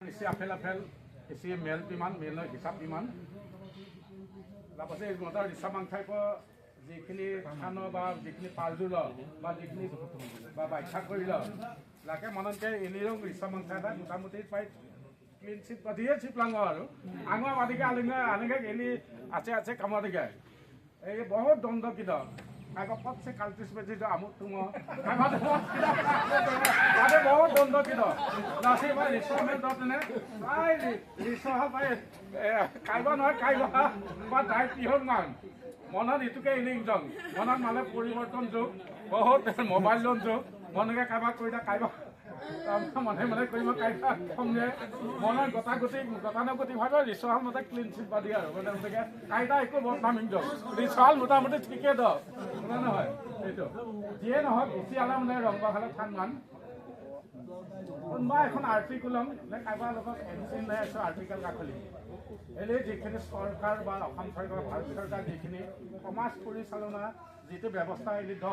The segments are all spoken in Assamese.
Isi apel-apel, isi mel piman, mel hisap piman. Lapasnya motor hisap mangkai po, যিখিনি খানো বা যিখিনি পালজু ল বা যিখিনি বা বাখ্যা কৰি ল লাগে মনতে এনেও hisap mangkai এটা মোটামুটি প্ৰায় ক্লিন চিট বাদিয়ে চিপ লাঙ আৰু আঙৰ বাদিকে আলিগে এলি আছে কামত দিকে এই বহুত দ্বন্দ্ব কিদ আগত পথে কালটিস বেজি আমুক তুম আগে বহুত দ্বন্দ্ব কিদ নাসি বা রিসমের দতনে আই রিসহ পাই কাইবা নহয় কাইবা বা দাই কিহৰ মান মনত ইটুকে ইলিং জং মনত মানে পৰিৱৰ্তন যোগ বহুত মোবাইল লোন যোগ মনকে কাইবা কৰিদা কাইবা মনে মনে কৰিব কাইবা সঙ্গে মনৰ গতানুগতি ভাবে ৰিসহাল মতে ক্লিন চিট বাদি আৰু মানে কাইদা একো বদনামিং যোগ ৰিসহাল মোটামুটি ঠিকে দ নহয় এইটো যিয়ে নহয় বেছি আলা মানে ৰংবা খালে ঠান মান কোনোবা এখন আৰ্টিকুলম নে কাইবা লগত এনচিন নাই আছে আৰ্টিকেল কাখলি এলে যিখিনি সরকার বা অসম সরকার ভারত সরকার যিখিনি সমাজ পরিচালনা যেটো ব্যবস্থা এলি দ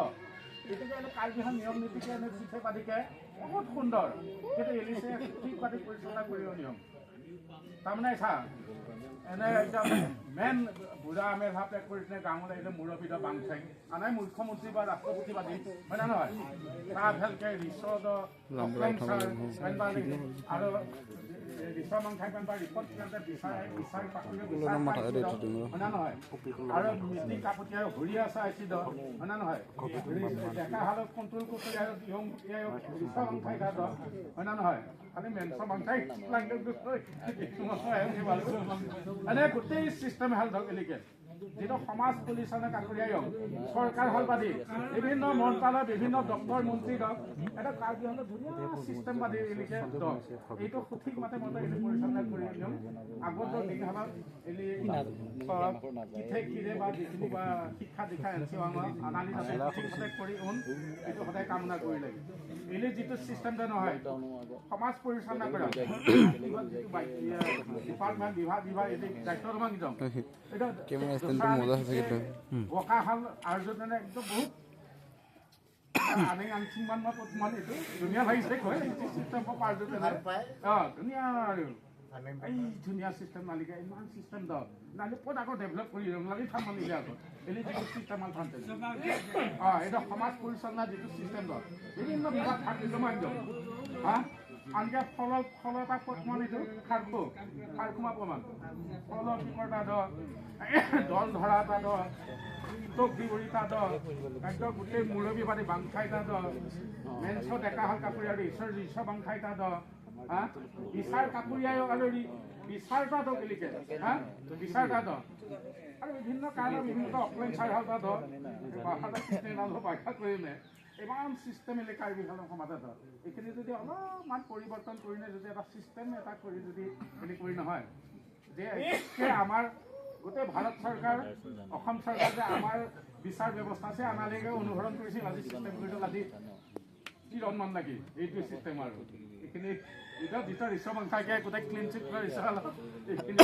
এটাকে এনে কালবিহান নিয়ম নীতিকে এনে চিঠে পাতিকে বহুত সুন্দর কিন্তু এলিছে ঠিক পাতি পরিচালনা করিও নিয়ম তাৰমানে চা এনে একদম মেন বুঢ়া আমেৰ ভাৱ এক কৰিছে গাঁৱত আহিলে মুৰব্বী বাংচেং আনাই মুখ্যমন্ত্ৰী বা ৰাষ্ট্ৰপতি বাদী হয় না নহয় তাৰ ভালকে ৰিচৰ্ট আৰু ৰিসম mangkai পেন বা ৰিপৰ্ট কিনে বিচাৰ পাকলে হয় না নহয় আৰু মিটিং কাপতিয়া হৰিয়া চাইছি দ হয় না নহয় দেখা হাল কন্ট্ৰোল কৰতে আৰু ইয়ং ৰিসম mangkai দা দ হয় না নহয় খালি মেনসম mangkai লাগে এনে গোটেই সিস্টেম হেল ধক এলিকে যেটা সমাজ পরিচালনা কাকরিয়ায় সরকার হলবাদী বিভিন্ন মন্ত্রালয় বিভিন্ন দপ্তর মন্ত্রী দক এটা কার্যহল ধুনিয়া সিস্টেম বাদী এলিকে দক এইটো সঠিক মতে মতে এলি পরিচালনা কৰি নিয়ম আগত দিন হল এলি কিঠে কিৰে বা যিখিনি বা শিক্ষা দীক্ষা এনসি আনালি ঠিকমতে কৰি এইটো সদায় কামনা কৰি লাগে এলি যিটো সিস্টেম দে নহয় সমাজ পৰিচালনা কৰা ডিপাৰ্টমেন্ট বিভাগ এটি দায়িত্ব ৰমাং যাম এটা ওকাহাল আৰু যদি একদম বহুত আনে আনচিমান মানে এইটো ধুনীয়া লাগিছে কয় চিষ্টেম পাৰ ধুনীয়া আৰু এই ধুনীয়া চিষ্টেম নালিকা ইমান চিষ্টেম দ নালি ক'ত আকৌ ডেভেলপ কৰি নালি থাম মানিলে আকৌ এলি যিটো চিষ্টেম আলফান্তে এটা সমাজ পৰিচালনা যিটো চিষ্টেম দ বিভিন্ন বিভাগ থাকিব মান হা আনকে ফলতা পত্মান এইটো খাৰখুমা প্ৰমাণ ফল কি কৰা দল ধৰা তা তোক দিবৰি তা একদম গোটেই মুৰব্বী বাদী বাংখাই তা মেনছ ডেকা হল কাপুৰীয়া আৰু ঈশ্বৰ বাংখাই তা হা বিচাৰ কাপুৰীয়াই আৰু বিচাৰ তা গেলিকে হা বিচাৰ তা আৰু বিভিন্ন কাৰণৰ বিভিন্ন অফলাইন চাই হল তা বাখ্যা কৰিলে ইমান চিষ্টেম এলেকাৰ বিভাগৰ সমাজত এইখিনি যদি অলপমান পৰিৱৰ্তন কৰিলে যদি এটা চিষ্টেম এটা কৰি যদি এনে কৰি নহয় যে আমাৰ গোটেই ভাৰত চৰকাৰ অসম চৰকাৰ যে আমাৰ বিচাৰ ব্যৱস্থা আছে আমালৈকে অনুসৰণ কৰিছিল আজি চিষ্টেম কৰি আজি কি ৰনমান লাগি এইটো চিষ্টেম আৰু এইখিনি এতিয়া যিটো ৰিসম mangkai গোটেই ক্লিন চিট এইখিনি